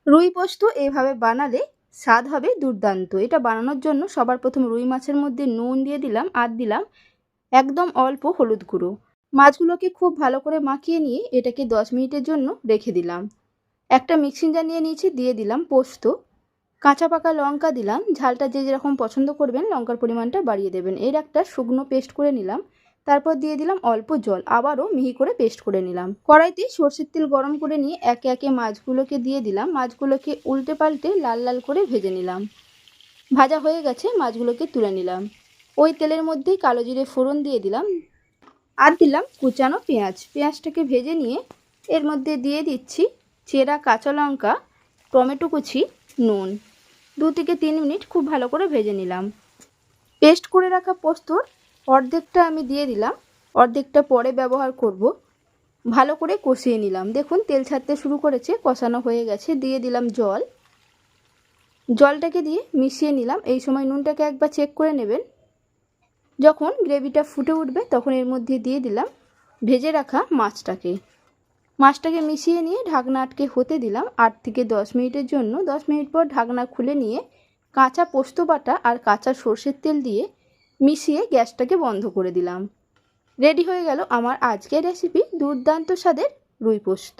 রুই পোস্ত এইভাবে বানালে স্বাদ হবে দুর্দান্ত। এটা বানানোর জন্য সবার প্রথম রুই মাছের মধ্যে নুন দিয়ে দিলাম আর দিলাম একদম অল্প হলুদ গুঁড়ো। মাছগুলোকে খুব ভালো করে মাখিয়ে নিয়ে এটাকে 10 মিনিটের জন্য রেখে দিলাম। একটা মিক্সিং জার নিয়ে নিয়েছি, দিয়ে দিলাম পোস্ত, কাঁচা পাকা লঙ্কা দিলাম, ঝালটা যে যেরকম পছন্দ করবেন লঙ্কার পরিমাণটা বাড়িয়ে দেবেন। এর একটা শুকনো পেস্ট করে নিলাম, তারপর দিয়ে দিলাম অল্প জল, আবারও মিহি করে পেস্ট করে নিলাম। কড়াইতে সরষের তেল গরম করে নিয়ে একে একে মাছগুলোকে দিয়ে দিলাম, মাছগুলোকে উল্টে পাল্টে লাল লাল করে ভেজে নিলাম। ভাজা হয়ে গেছে, মাছগুলোকে তুলে নিলাম। ওই তেলের মধ্যেই কালো জিরে ফোড়ন দিয়ে দিলাম আর দিলাম কুচানো পেঁয়াজ। পেঁয়াজটাকে ভেজে নিয়ে এর মধ্যে দিয়ে দিচ্ছি চেরা কাঁচা লঙ্কা, টমেটো কুচি, নুন। 2 থেকে 3 মিনিট খুব ভালো করে ভেজে নিলাম। পেস্ট করে রাখা পোস্তর অর্ধেকটা আমি দিয়ে দিলাম, অর্ধেকটা পরে ব্যবহার করব। ভালো করে কষিয়ে নিলাম। দেখুন তেল ছাড়তে শুরু করেছে, কষানো হয়ে গেছে। দিয়ে দিলাম জল, জলটাকে দিয়ে মিশিয়ে নিলাম। এই সময় নুনটাকে একবার চেক করে নেবেন। যখন গ্রেভিটা ফুটে উঠবে তখন এর মধ্যে দিয়ে দিলাম ভেজে রাখা মাছটাকে মিশিয়ে নিয়ে ঢাকনা আটকে হতে দিলাম 8 থেকে 10 মিনিটের জন্য। 10 মিনিট পর ঢাকনা খুলে নিয়ে কাঁচা পোস্ত বাটা আর কাঁচা সর্ষের তেল দিয়ে মিশিয়ে গ্যাসটাকে বন্ধ করে দিলাম। রেডি হয়ে গেল আমার আজকের রেসিপি দুর্দান্ত স্বাদের রুই পোস্ত।